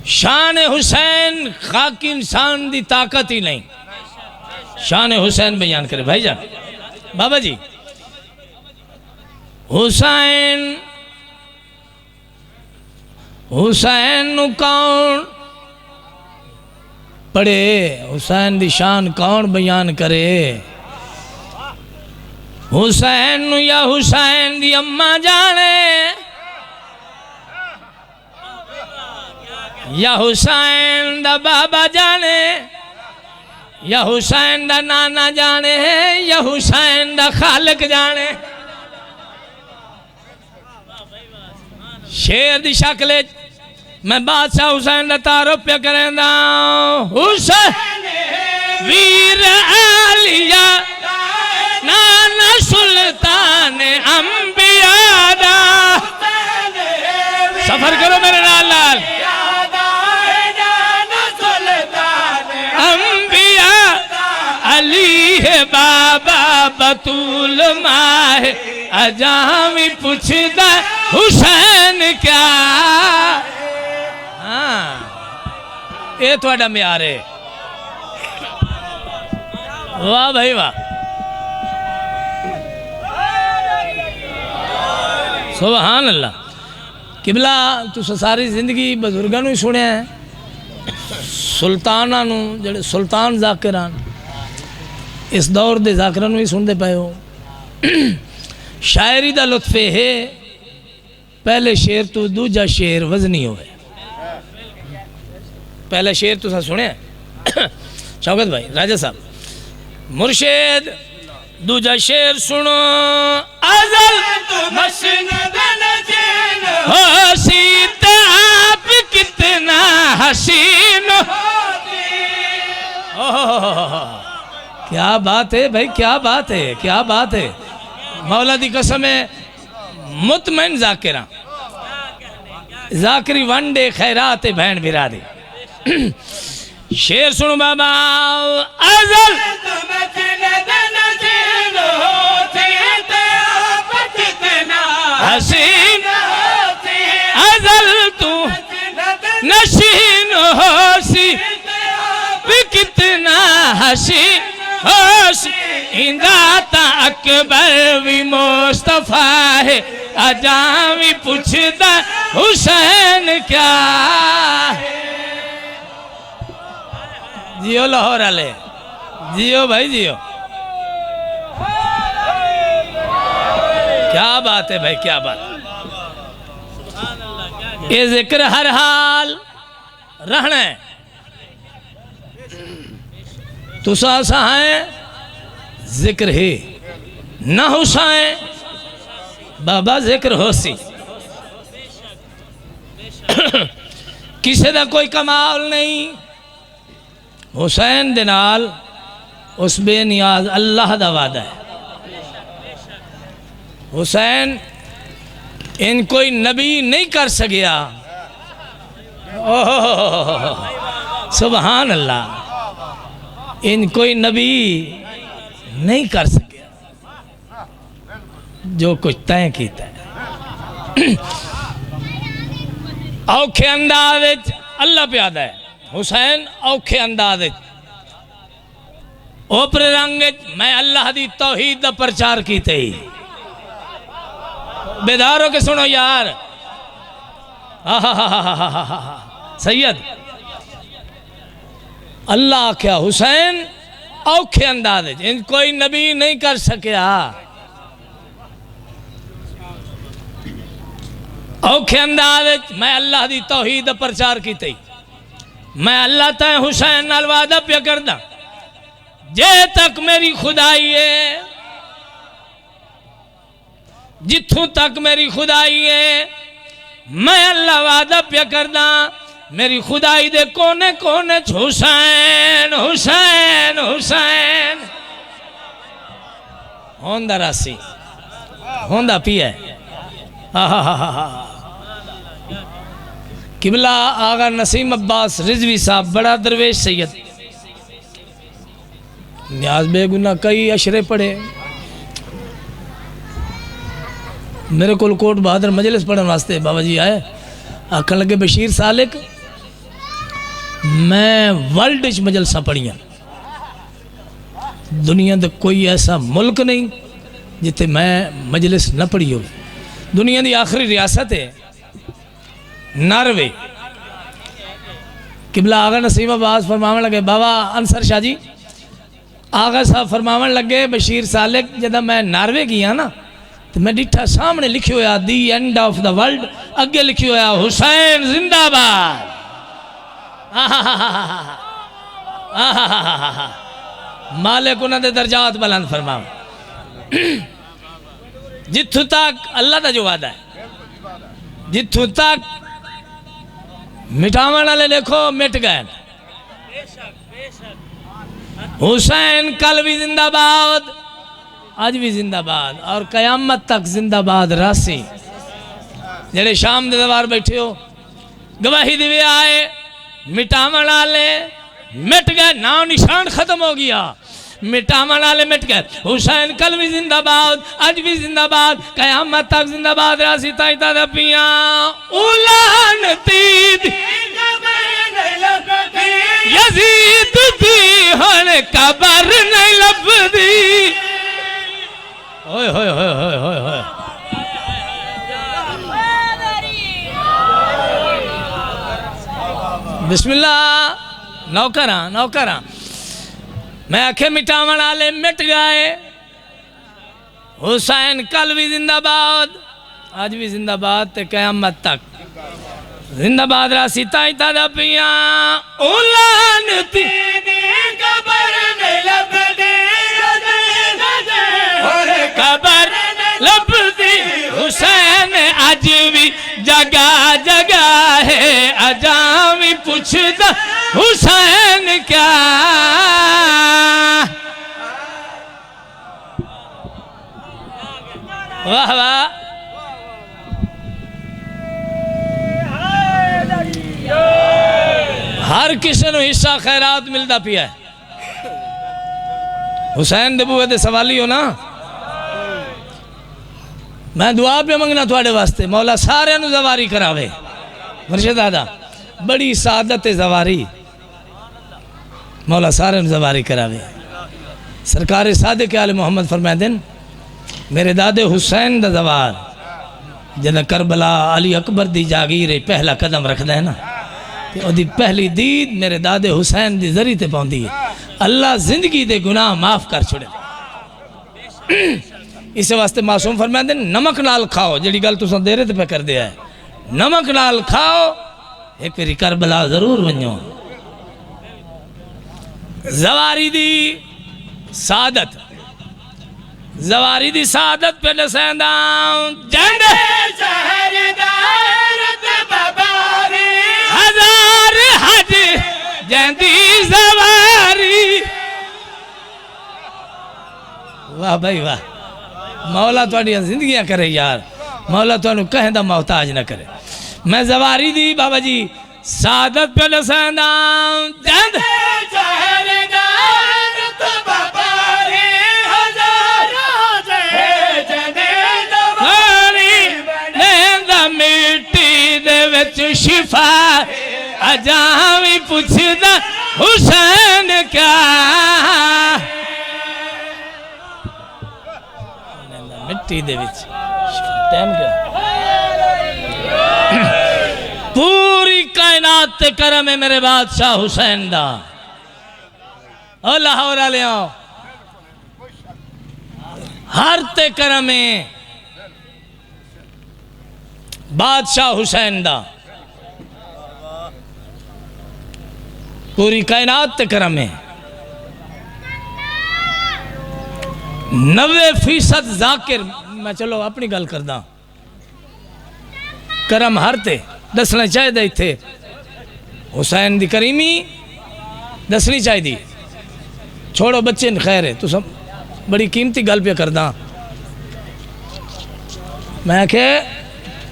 शान हुसैन खाकी इंसान दी ताकत ही नहीं। शान हुसैन बयान करे भाईजान बाबा जी। हुसैन हुसैन नु कौन पढ़े। हुसैन दी शान कौन बयान करे। हुसैन नु या हुसैन दी अम्मा जाने या हुसैन दा बाबा जाने या हुसैन दा नाना जाने या हुसैन दा खालिक जाने। शेर दी शक्ल मैं बादशाह हुसैन दा तारुफ पे करेंदा। हुसैन वीर आलिया नाना सुल्तान अंबिया दा। सफर करो मेरे नाल नाल। अंबिया अली है बाबा बतूल माहे अजामी पूछदा हुसैन क्या। हाँ ये थोड़ा म्यार है। वाह भाई वाह, सुभान अल्लाह। किबला तुस सारी जिंदगी बजुर्गों ही सुने हैं, सुल्ताना जड़े सुल्तान जाकिरान इस दौर के जाकिरान ही सुनते पे हो। शायरी का लुत्फ है पहले शेर तो दूजा शेर वजनी होवे। पहला शेर तुसा सुने शौकत भाई राजा साहब मुर्शिद, दूजा शेर सुनो। अज़ल हो सीता आप कितना हसीन। क्या बात है भाई, क्या बात है, क्या बात है। मौला दी कसम है मुतमैन जाकिरा जाकिरी वनडे खैरात बहन बिरा दी। शेर सुनो बाबा। अज़ल हसीन अज़ल तू नशीन होसी भी कितना हसीन होसी। इंदाता अकबर भी मुस्तफा है अजामी पूछदा हुसैन क्या। जियो लाहौर वाले, जियो भाई जियो। क्या बात है भाई, क्या बात। ये जिक्र हर हाल रहना है। तुसा सा है जिक्र है ना हुसैन बाबा जिक्र होसी। किसी का कोई कमाल नहीं हुसैन दे नाल उस बेनियाज अल्लाह दा वादा है। हुसैन इन कोई नबी नहीं कर सकिया। सुभान अल्लाह, इन कोई नबी नहीं कर सकिया जो कुछ तय किया है। औखे अंदाज अल्लाह प्यादा है। हुसैन औखे अंदाज ओपरे रंग मैं अल्लाह दी तौहीद दा प्रचार कीते ही। बेदारों के सुनो यार। सैयद अल्लाह क्या हुसैन औखे अंदाज इन कोई नबी नहीं कर सकिया। औखे अंदाज मैं अल्लाह दी तौहीद दा प्रचार कीते। मैं अल्लाह तय हुसैन नाल वादा पे करदा जे तक मेरी खुदाई है, जिथों तक मेरी खुदाई है मैं अल्लाह वादा पे करदा मेरी खुदाई दे कोने कोने हुसैन हुसैन हुसैन होंदा रासी होंदा पिया। किबला आगा नसीम अब्बास रिजवी साहब बड़ा दरवेश सैयद न्याज बेगुना कई अशरे पढ़े। मेरे को कोट बहादुर मजलिस पढ़ने वास्ते बाबा जी आए। आखन लगे बशीर सालिक मैं वर्ल्ड मजलसा पढ़िया, दुनिया का कोई ऐसा मुल्क नहीं जिथे मैं मजलिस न पढ़ी हो। दुनिया की आखिरी रियासत है नार्वे। किबला आगा नसीम अब्बास फरमावन लगे बाबा अंसर शाह जी आगा साहब फरमावन लगे बशीर सालिक जब मैं नार्वे गया ना तो मैं डिठा सामने लिखी होया दी एंड ऑफ द वर्ल्ड, अगे लिखी होया हुसैन जिंदाबाद। मालिक उन्होंने दर्जात बुलंद फरमावे। जिथों तक अल्लाह का जो वादा है, जिथों तक मिटावन वाले देखो मिट गए। हुसैन कल भी जिंदाबाद, आज भी जिंदाबाद और कयामत तक जिंदाबाद रासी। जेड़े शाम के दरबार बैठे हो गवाही दिवे आए, मिटावन वाले मिट गए, नाम निशान खत्म हो गया, मिटावन वाले मिट गए। हुसैन कल भी जिंदाबाद, आज भी जिंदाबाद, कयामत तक जिंदाबाद रासी। ताइता दपिया उलान तीद यजीद दी हन कबर नहीं लभदी। ओए होए होए होए होए होए बिस्मिल्लाह। नौकरा नौकरा मैं आखे मिटावन वाले मिट गए। हुसैन कल भी जिंदाबाद, आज भी जिंदाबाद, ते कयामत तक जिंदाबाद रासी। ताइता दपिया उलान दी कबर नहीं लभदी, कबर लभदी। हुसैन आज भी जगह जगह है, अजा भी पूछदा हुसैन क्या। वाह वाह। हर किसी को हिस्सा खैरात मिलता पिया है। हुसैन दे बूहे दे सवाली हो ना, मैं दुआ पे मंगना थोड़े वास्ते, मौला सारे जवारी करावे। मुर्शिद दादा बड़ी सादत है जवारी, मौला सारे जवारी करावे। सरकार सादिक आले मोहम्मद फरमाए दिन मेरे दादे हुसैन दा जवार जब करबला अली अकबर दी जागीर पहला कदम रखदा है ना, तो ओदी पहली दीद मेरे दादे हुसैन दी जरी ते पौंदी है। अल्लाह जिंदगी दे गुनाह माफ कर छोड़े। इस वास्ते मासूम फरमाते नमक नाल खाओ, जी गल तुम देरे पे कर दिया है, नमक नाल खाओ। एक बारी करबला जरूर वनो। जवारी दी सादत, जवारी दी सादत पे दसेंदा जंड हजार हज जंदी जवारी। वाह भाई वाह, मौला तुहाडियां जिंदगियां करे यार, मौला तुहानू कहें दा मोहताज ना करे। मैं जवारी दी बाबा जी सादत पे दसेंदा जंद शिफा अजा भी पुछदा हुसैन क्या। मिट्टी दे विच टाइम क्या पूरी कायनात ते करम है मेरे बादशाह हुसैन दा। ओ लाहौर वाले आओ, हर ते करम है बादशाह हुसैन दा, पूरी कायनात ते करम है। 90% जाकिर, मैं चलो अपनी गल करदा, करम हर ते दसना चाहिए। इत्थे हुसैन दी करीमी दसनी चाहिए। छोड़ो बच्चे खैर है, तू सब बड़ी कीमती गल पे करदा। मैं के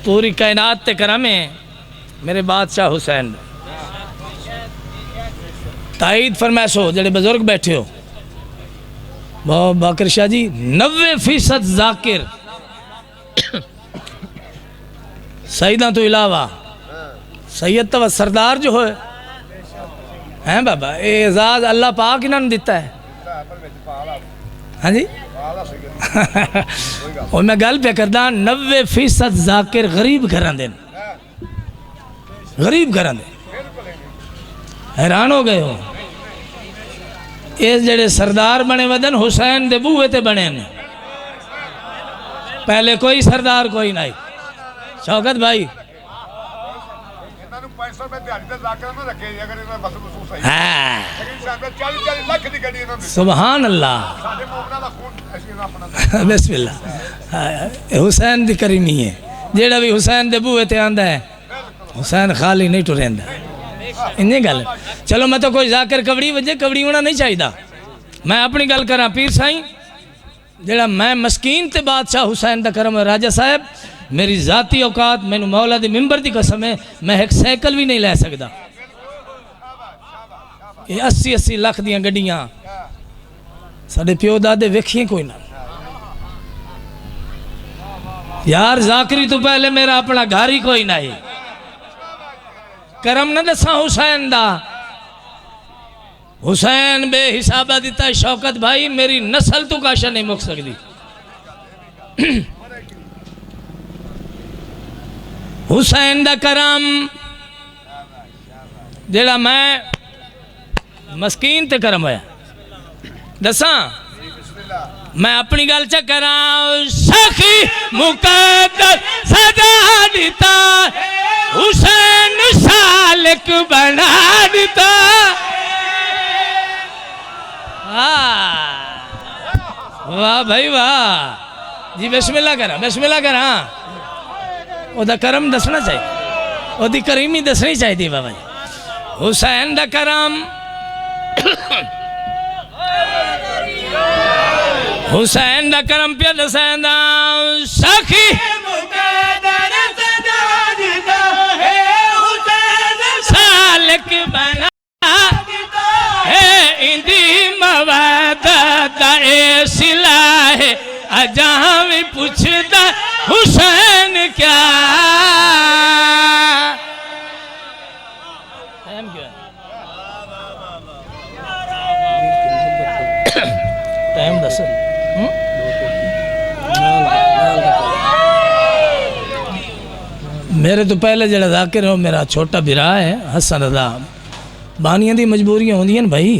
पूरी कायनात ते करम है मेरे बादशाह हुसैन। ताईद फरमाइशो जेडे बुजुर्ग बैठे हो बाकर शाह जी, 90% जाकिर सईदा तो इलावा सैयद तब सरदार जो है हैं बाबा, ये एजाज अल्लाह पाक इन्होंने दिता है। हाँ जी और मैं गल पे करदा 90% जाकिर गरीब घरां दे, गरीब घरां दे। हैरान हो गए हो, ये जेड़े सरदार बने वदन हुसैन दे बूहे ते बने ने, पहले कोई सरदार कोई नहीं। शौकत भाई हाँ सुभान अल्लाह बिस्मिल्लाह हुसैन दी करीमी है जेड़ा भी हुसैन दे बूहे ते आंदा है हुसैन खाली नहीं टुरेंदा इन्नी गल चलो मैं तो कोई जाकर कबड़ी वजे कबड़ी होना नहीं चाहिए मैं अपनी गल करा पीर साईं जेड़ा मैं मस्कीन ते बादशाह हुसैन दा करम है राजा साहब मेरी जाती औकात मैनू मौला दी मिंबर दी कसम है मैं एक साइकिल भी नहीं लै सकदा ये 80-80 लाख दियां गड्डियां साडे प्यो दादे वेखिए कोई ना यार जाकरी तो पहले मेरा अपना घर ही कोई नहीं करम न दसा हुसैन दा हुसैन बेहिसाबा दिता शौकत भाई मेरी नस्ल तो काशा नहीं मुक सकती हुसैन दा करम जेड़ा मैं मस्कीन ते करम होया दसा मैं अपनी गल च करा सखी मुकद्दस सजा दिता हुसैन सालिक बना दिता वाह भाई वाह जी बिस्मिल्लाह करा ओदा करम दसना चाहिए ओदी करीमी दसनी चाहिए बाबा जी हुसैन दा करम हुसैन दा करम पे दसैंदा सखी सालिक बना है इंदी मवादत ए सिला है अजा भी पूछदा हुसैन क्या टाइम दस मेरे तो पहले जरा जाकिर हो मेरा छोटा बिरा है हसन रजा बानिया दी मजबूरियां होंदियां न भाई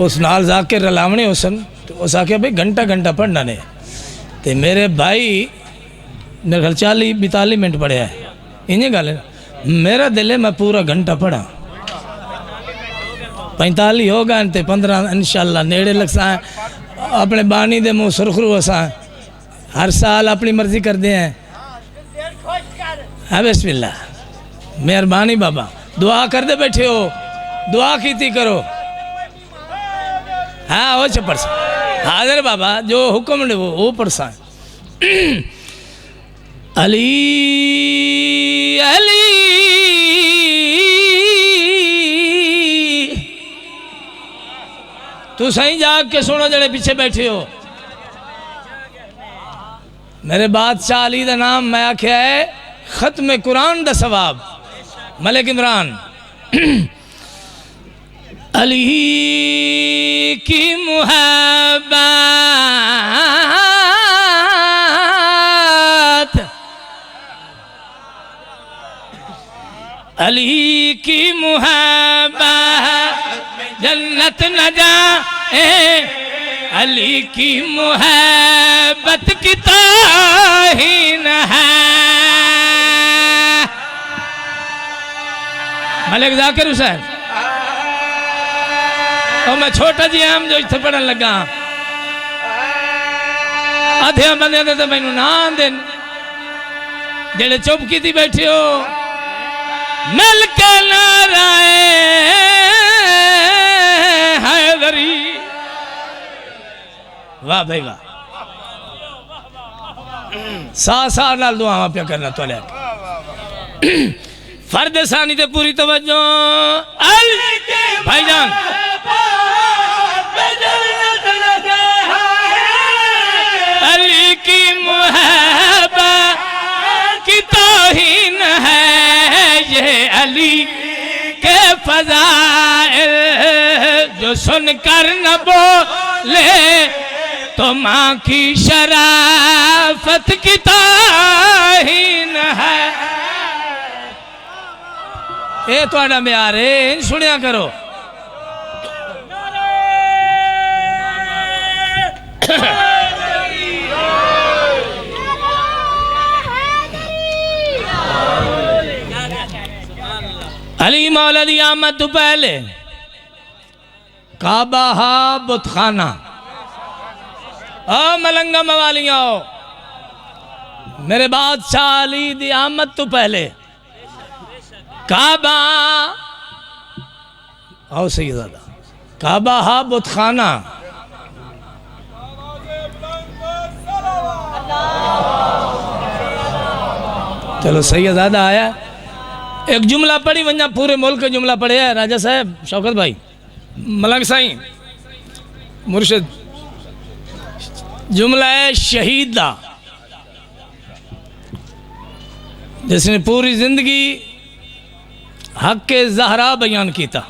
उस नाल जाकिर रलावने हुसन तो उस आख्या भाई घंटा घंटा पढ़ना ने ते मेरे भाई मेरे ख्याल 40-42 मिनट पढ़िया है इन्हें गल है मेरा दिल है मैं पूरा घंटा पढ़ा 45 होगा ते 15 इंशाल्लाह नेड़े लगसा अपने बानी दे मुँह सुरखरू असा हर साल अपनी मर्जी करते हैं हाँ बिस्मिल्लाह मेहरबानी बाबा दुआ कर दे बैठे हो दुआ कीती करो हाँ वो पढ़ सा हाजिर बाबा जो हुक्म ने वो पढ़ सा अली अली तू सही जाग के सुनो जड़े पीछे बैठे हो मेरे बादशाह अली का नाम मैं आख्या है खत्म कुरान दा सवाब मलिक इमरान अली की मुहब्बत अली की मुहब्बत जन्नत न जाए अली की मुहब्बत की ताहीन है मलिक जाकिर हुसैन और मैं छोटा जी आम जो इतने पढ़न लगा आधे बंदे तो मैनू ना आंदे जेड़े चुप की बैठे हो मिल के नाराए हैदरी वाह भाई वाह सा नाल दुआवां पे करना तो फर्द सानी ते पूरी तवज्जो भाईजान अली की मुहब्बत की तौहीन है ये अली के फज़ाइल जो सुनकर न बोले तो माँ की शराफत की तौहीन है ये तुहाडा म्यार है सुनिया करो आमद तो पहले काबा हा बुतखाना। ओ मलंगा मवालिया मेरे बादशाह अली दी आमद तो पहले काबा आओ सैयदा काबा हा बुतखाना। चलो सैयदा आया एक जुमला पढ़ी वंजा पूरे मुल्क का जुमला पढ़े है राजा साहब शौकत भाई मलंग साई मुर्शिद। जुमला है शहीद दा जिसने पूरी जिंदगी हक के ज़हरा बयान किया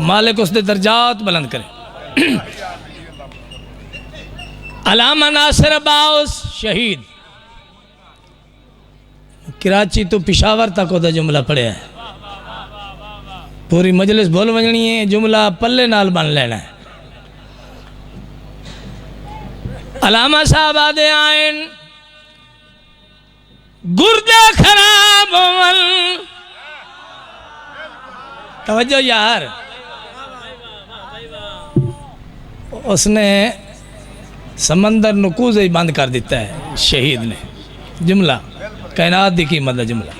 मालिक उसके दर्जात बुलंद करे। अलामा नासिर अब्बास शहीद कराची तो पिशावर तक ओदा जुमला पढ़िया है। पूरी मजलिस बोल वजनी है जुमला पल्ले नाल बन लेना है। अलामा साहब आदे आयन गुर्दे खराब होवन तवज्जो यार उसने समंदर नुकूज़ ही बंद कर दिता है शहीद ने। जुमला कायनात दी कीमत का जुमला।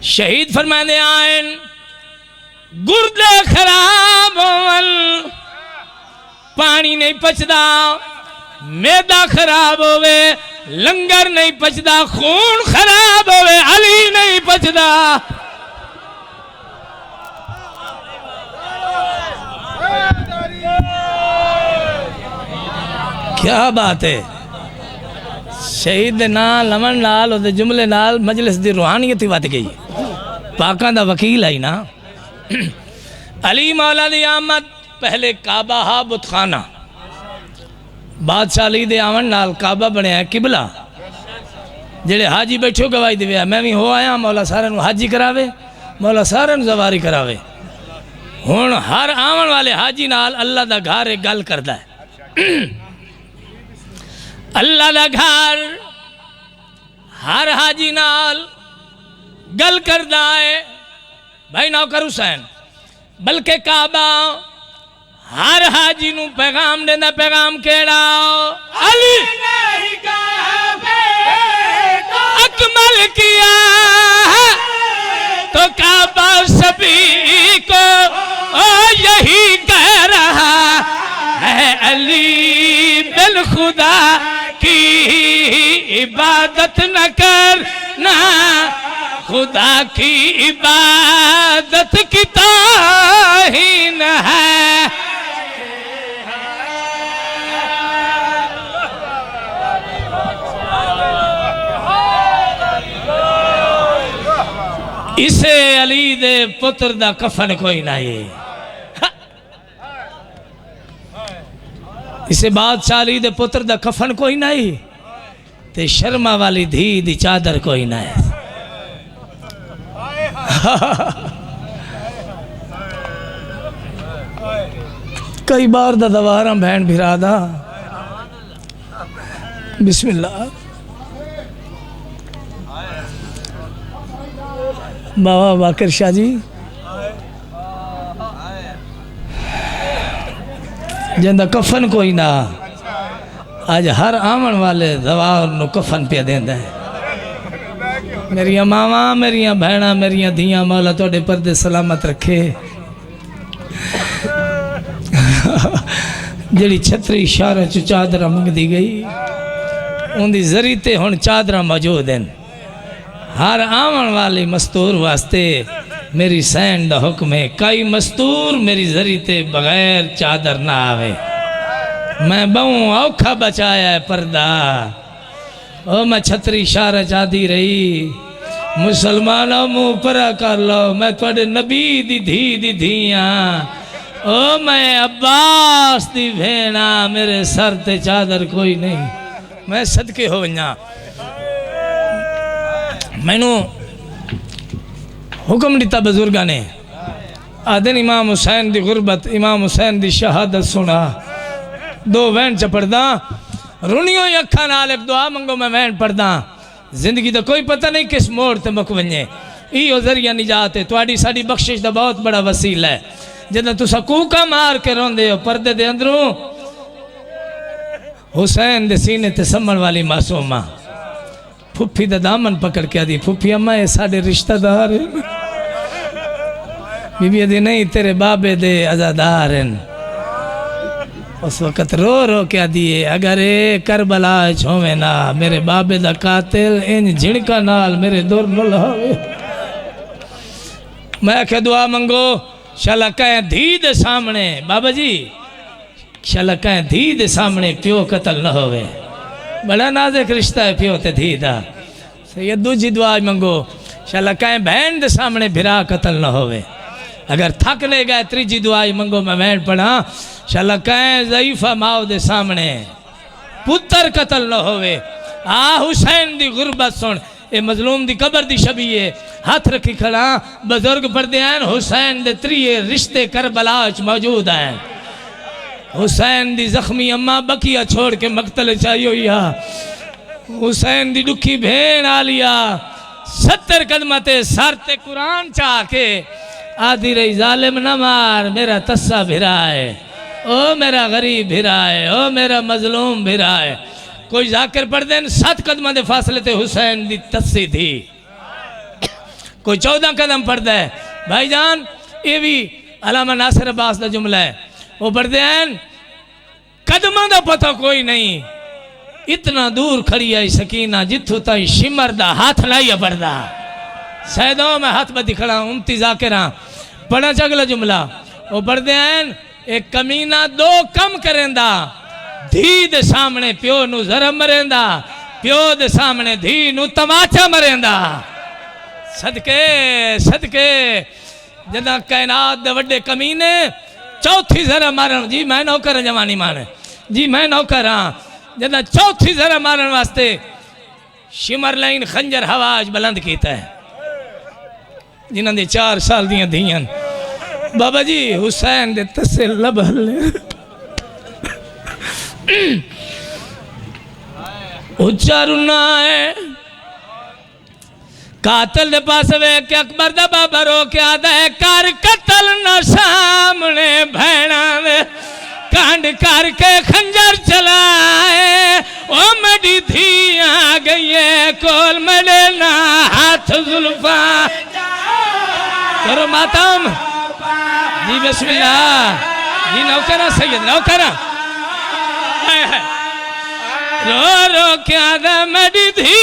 शहीद फरमाने आयन गुर्दे खराब होवन पानी नहीं पचदा मैदा खराब होवे लंगर नहीं पचदा खून खराब होवे अली नहीं पचदा। क्या बात है शहीद ना लमन नाल और जुमले नाल मजलिस दी रूहानियत ही वध गई। पाकां दा वकील आई ना। अली मौला दी आमद पहले काबा हा बुतखाना। बादशाह अली दे आवन नाल काबा बनया किबला। जेड़े हाजी बैठो गवाही देवे मैं भी हो आया मौला सारे हाजी करावे मौला सारे जवारी करावे। हुण हर आवन वाले हाजी नाल अल्लाह दा घर एक गल करदा है। अल्लाह दा घर हर हाजी नाल गल करदा है भाई नौकर हुसैन बल्कि काबा हर हाजी नू पैगाम देना। पैगाम केड़ा अली अकमल किया तो काबा सभी को यही कह रहा है अली बिल खुदा की इबादत न करना खुदा की इबादत की ताहीन है। इसे अली दे पुत्र दा कफन कोई नहीं। इसे बादशाह अली दे पुत्र दा कफन कोई नहीं ते शर्मा वाली धी दी चादर कोई नहीं। कई बार दा दवारा बहन भिरादा बिस्मिल्लाह बाबा बाकर शाह जी जिंदा कफन कोई ना आज हर आवन वाले दवार नु कफन पे देंदा है। मेरिया मावा मेरिया भैणा मेरिया धियां मौला तुहाडे पर्दे सलामत रखे। जड़ी छतरी इशारे च चादर मंगदी गई उनकी जरी ते हुण चादर मौजूद हैं। हर आवन वाले मस्तूर वास्ते मेरी सैन दा हुक्म है कई मस्तूर मेरी जरी ते बगैर चादर ना आवे। मैं बहु औखा बचाया है पर्दा ओ मैं छतरी इशारा चाहती रही मुसलमानों मुँह परा कर लो मैं थोड़े नबी दी धियां ओ मैं अब्बास दी भेणा मेरे सर ते चादर कोई नहीं। मैं सदके हो वना मैनू हुक्म दिता बुजुर्गा ने आदन इमाम हुसैन दी गुरबत इमाम हुसैन दी शहादत सुना दो वैन च पढ़दा रुनियों अखा नाल एक दुआ मंगो मैं वैन पढ़दा। जिंदगी का कोई पता नहीं किस मोड़ ते मुक वने इो जरिया निजात है, थोड़ी साड़ी बख्शिश का बहुत बड़ा वसीला है। जब तुसा कूका मार के रोंदे हो पर्दे दे अंदरों हुसैन दे सीने ते समण वाली मासूमा फुफी दा दामन पकड़ के आदि फुफी अम्मा ये साढ़े रिश्तेदार हैं। बीबी आदि नहीं तेरे बाबे दे आजादार हैं। उस वक्त रो रो के आदि अगर ए करबला छोवे ना मेरे बाबे दा कातिल इन झिड़का नाल मेरे दूर न लावे। मैं क्या दुआ मंगो शाला कह धी दे सामने बाबा जी शाला कह धी दे सामने प्यो कतल न होवे। बड़ा नाजुक रिश्ता है प्यो ते धी दा। ये दूजी दुआ मंगो शाला कह बहन दे सामने भिरा कतल न होवे। अगर थक ले गए तीजी दुआ मंगो मैं बहन पढ़ा शाला कह ज़ईफा माओ दे सामने पुत्र कतल न होवे। आ हुसैन दी गुरबत सुन ये मजलूम दी कबर दी छवि है हाथ रखी खड़ा बुजुर्ग पढ़ते हैं हुसैन दे त्रिये रिश्ते करबला च मौजूद हैं। हुसैन दी जख्मी अम्मा बकिया छोड़ के मकतल चाहिए या हुसैन दी दुखी भेण आलिया 70 कदम ते सर ते कुरान चाह के आदि रही जालिम न मार मेरा तस्सा भिरा है ओ मेरा गरीब भिरा है ओ मेरा मजलूम भिरा है। कोई जाकर पढ़ देन 7 कदम के फासले ते हुसैन दी तस्सी थी कोई 14 कदम पढ़ता है। भाईजान ये भी अलामा नासिर अब्बास का जुमला है वो पढ़ते हैं कदमां का पता कोई नहीं इतना दूर खड़ी आई सकीना जिथू ताई शिमर दा हाथ लाई पढ़दा सैदों में हाथ बदी खड़ा उमती जाकिरा पढ़ा अगला जुमला वो पढ़ते हैं एक कमीना 2 कम करेंदा धी दे सामने प्यो नू जरम मरेंदा प्यो दे सामने धी नू तमाचा मरेंदा। सदके सदके जदा कायनात दे वड्डे कमीने चौथी जरा मारन जी मैं नौकर जवानी माने जी मैं नौकर हाँ जदा चौथी जरा मारन वास्ते शिमर लाइन खंजर हवाज बुलंद कीता है जिन्हों दे 4 साल दियां धीयां बाबा जी हुसैन दे तस्से लब हल्ले उच्चा रुना है कातल दे पास वे के अकबर दा बाबा रो के आदा है कर कतल न सामने भैणा वे कांड करके खंजर चलाए ओ मेरी धी आ गई है कोल मले ना हाथ जुल्फा करो मातम जी बिस्मिल्लाह जी नौकरा सैयद नौकरा रो रो क्या दा मेरी धी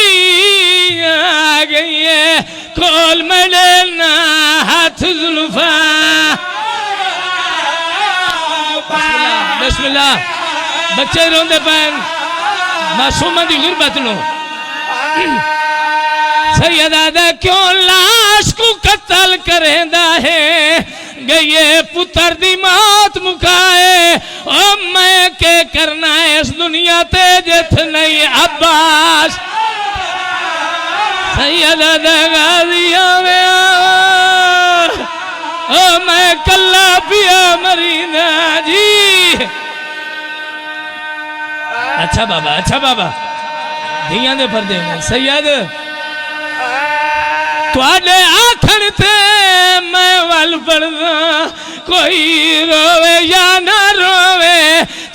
आ गई है कोल मले ना हाथ जुल्फा। बिस्मिल्लाह बच्चे रोंदे पैन मासूमा दी गुरबत नो सैयदा क्यों लाश को कत्ल करेंदा है गए पुत्र दी मौत मुकाए ओ मैं के करना है इस दुनिया ते जिथ नहीं अब्बास सैयदा गाजिया में ओ मैं कल्ला पिया मरीना जी। अच्छा बाबा धियां दे पर्दे में सैयद तुहाडे आखण ते मैं वल पढ़दा कोई रोवे या ना रोवे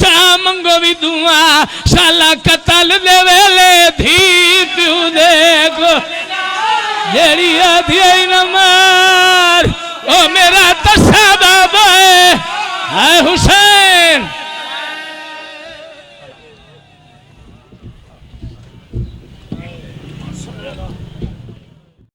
चा मंगो भी दुआ शाला कतल दे वेले धी प्यू देखो जेड़ी आधी न मार ओ मेरा तस्सा बाबा है हुसैन।